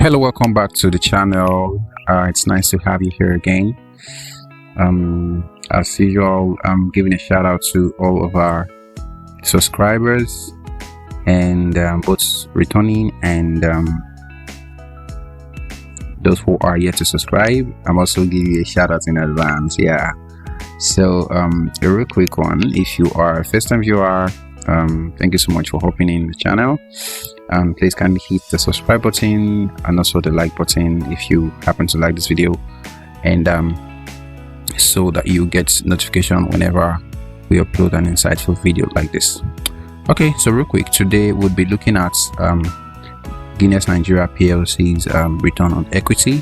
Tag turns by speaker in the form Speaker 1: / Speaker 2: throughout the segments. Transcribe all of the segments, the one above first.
Speaker 1: Hello, welcome back to the channel. It's nice to have you here again. As usual, I'm giving a shout out to all of our subscribers and both returning and those who are yet to subscribe. I'm also giving you a shout out in advance. So a real quick one. If you are a first time viewer, thank you so much for hopping in the channel. Please kindly hit the subscribe button and also the like button if you happen to like this video, and so that you get notification whenever we upload an insightful video like this. Okay, so real quick, today we'll be looking at Guinness Nigeria Plc's return on equity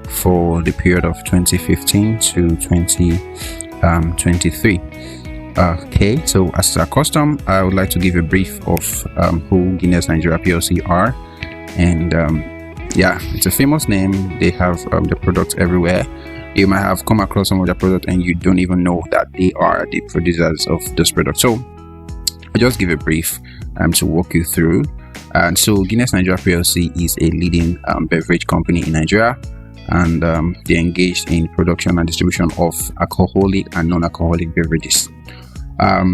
Speaker 1: for the period of 2015 to 2023. Okay, so as a custom, I would like to give a brief of who Guinness Nigeria Plc are. And yeah, it's a famous name. They have the products everywhere. You might have come across some of their products and you don't even know that they are the producers of those products. So I'll just give a brief to walk you through. And so Guinness Nigeria Plc is a leading beverage company in Nigeria, and they're engaged in production and distribution of alcoholic and non-alcoholic beverages. A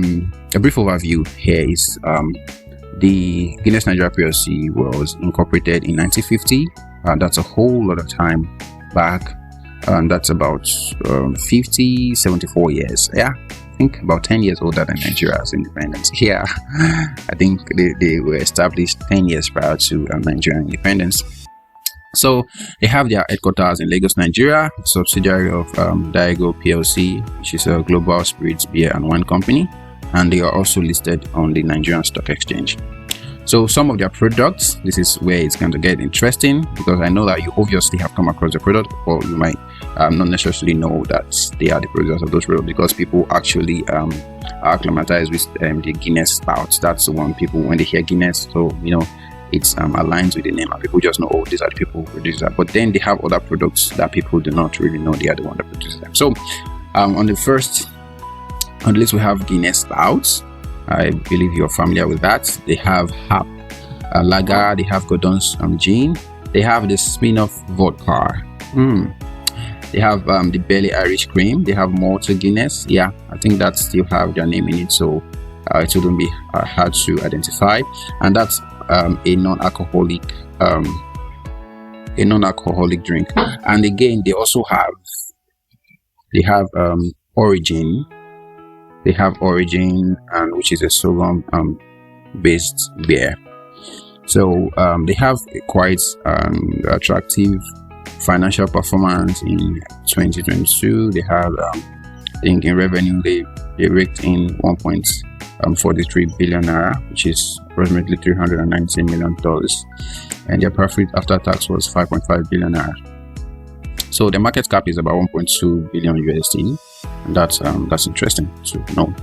Speaker 1: brief overview here is the Guinness Nigeria Plc was incorporated in 1950. That's a whole lot of time back, and that's about 74 years. I think about 10 years older than Nigeria's independence. I think they were established 10 years prior to Nigerian independence. So they have their headquarters in Lagos, Nigeria, subsidiary of Diageo PLC, which is a global spirits, beer and wine company, and they are also listed on the Nigerian Stock Exchange. So some of their products, this is where it's going to get interesting, because I know that you obviously have come across the product, or you might not necessarily know that they are the producers of those products, because people actually are acclimatized with the Guinness Stout. That's the one people, when they hear Guinness, so you know, it's aligns with the name, and people just know, oh, these are the people who produce that. But then they have other products that people do not really know they are the one that produces them. So on the list we have Guinness Stouts. I believe you're familiar with that. They have Hap Lager, they have Gordon's Gin, they have the Smirnoff Vodka, they have the Belly Irish Cream, they have Malta Guinness. I think that still have their name in it, so it wouldn't be hard to identify. And that's a non-alcoholic drink. And again, they also have Origin. They have Origin, and which is a sorghum based beer. So they have a quite attractive financial performance in 2022. They have I think in revenue they raked in 1.43 billion naira, which is approximately $319 million, and their profit after tax was 5.5 billion naira. So the market cap is about 1.2 billion USD, and that's interesting to know.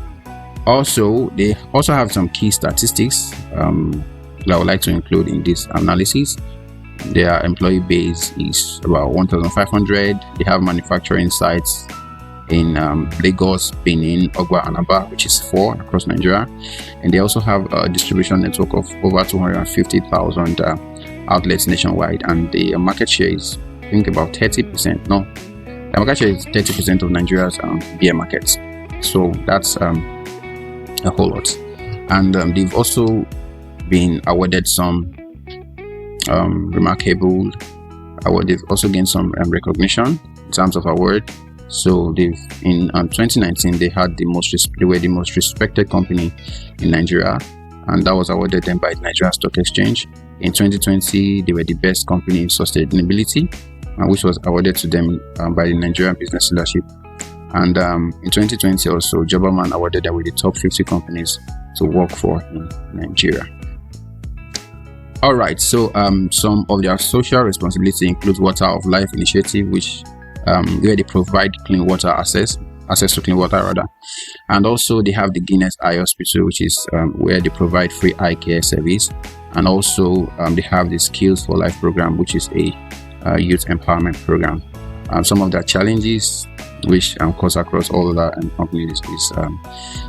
Speaker 1: Also, they also have some key statistics that I would like to include in this analysis. Their employee base is about 1,500. They have manufacturing sites in Lagos, Benin, Ogba, and Aba, which is 4 across Nigeria, and they also have a distribution network of over 250,000 outlets nationwide, and the market share is, I think, about 30%. No, the market share is 30% of Nigeria's beer markets, so that's a whole lot. And they've also been awarded some remarkable award. They've also gained some recognition in terms of award. So they've in 2019 they were the most respected company in Nigeria, and that was awarded them by the Nigerian Stock Exchange. In 2020 they were the best company in sustainability, which was awarded to them by the Nigerian Business Leadership. And in 2020 also, Jobberman awarded them with the top 50 companies to work for in Nigeria. All right, so some of their social responsibility includes Water of Life initiative, which where they provide clean water access to clean water rather, and also they have the Guinness Eye Hospital, which is where they provide free eye care service, and also they have the Skills for Life program, which is a youth empowerment program. Some of their challenges, which cuts across all other companies, is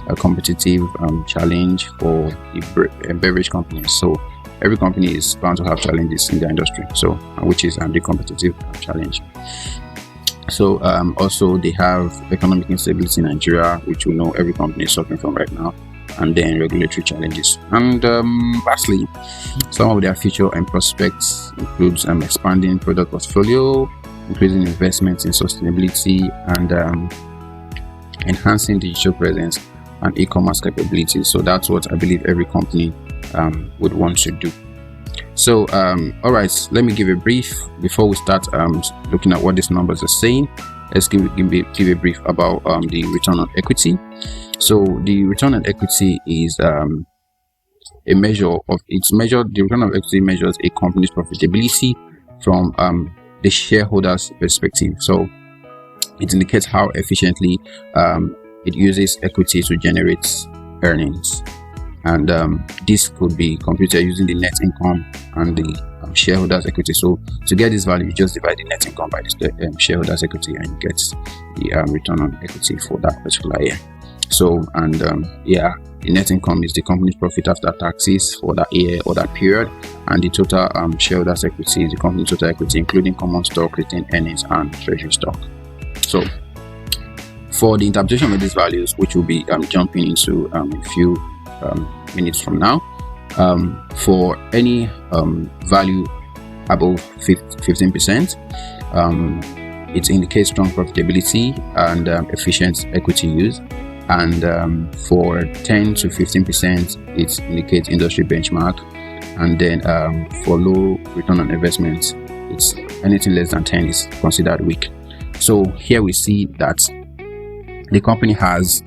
Speaker 1: a competitive challenge for the beverage companies. So every company is bound to have challenges in their industry, so which is the competitive challenge. So also they have economic instability in Nigeria, which we know every company is suffering from right now, and then regulatory challenges. And lastly, some of their future and prospects includes expanding product portfolio, increasing investments in sustainability, and enhancing digital presence and e-commerce capabilities. So that's what I believe every company would want to do. So all right, let me give a brief before we start looking at what these numbers are saying. Let's give a brief about the return on equity. So the return on equity is a measure of the return on equity measures a company's profitability from the shareholders' perspective. So it indicates how efficiently it uses equity to generate earnings, and this could be computed using the net income and the shareholders' equity. So to get this value, you just divide the net income by the shareholders' equity, and you get the return on equity for that particular year. So the net income is the company's profit after taxes for that year or that period, and the total shareholders' equity is the company's total equity, including common stock, retained earnings, and treasury stock. So for the interpretation of these values, which we'll be jumping into a few minutes from now, for any value above 15%, it indicates strong profitability and efficient equity use. And for 10 to 15%, it indicates industry benchmark. And then for low return on investment, it's anything less than 10 is considered weak. So here we see that the company has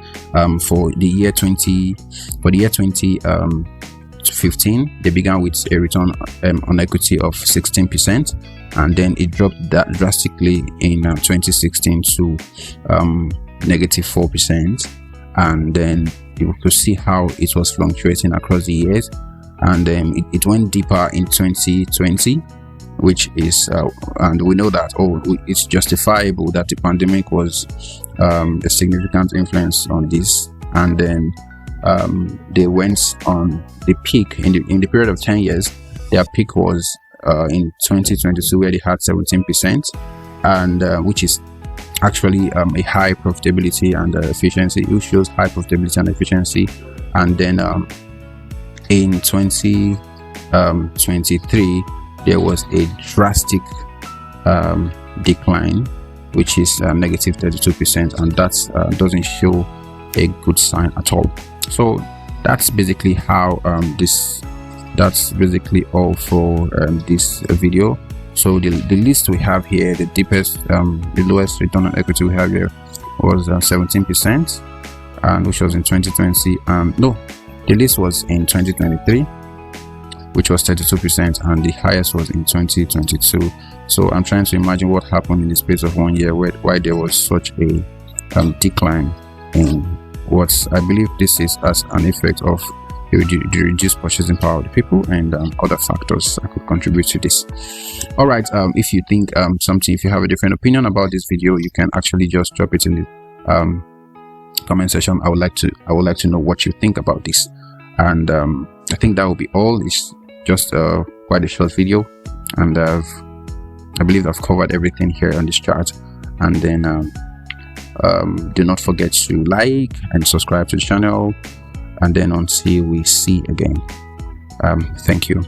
Speaker 1: for the year 2015, they began with a return on equity of 16%, and then it dropped that drastically in 2016 to negative 4%. And then you could see how it was fluctuating across the years, and it went deeper in 2020, which is and we know that it's justifiable that the pandemic was a significant influence on this. And then they went on the peak in the period of 10 years. Their peak was in 2022, where they had 17%, and which is actually a high profitability and efficiency. It shows high profitability and efficiency. And then in 2023, there was a drastic decline, which is negative 32%, and that doesn't show a good sign at all. So that's basically how that's basically all for this video. So the list we have here, the lowest return on equity we have here was 17%, and which was in 2020. No, the list was in 2023, which was 32%, and the highest was in 2022. So I'm trying to imagine what happened in the space of 1 year, why there was such a decline in what I believe this is as an effect of the reduced purchasing power of the people, and other factors that could contribute to this. All right, if you think if you have a different opinion about this video, you can actually just drop it in the comment section. I would like to know what you think about this. And I think that will be all. It's just quite a short video, and I believe I've covered everything here on this chart. And then do not forget to like and subscribe to the channel, and then until we see again, thank you.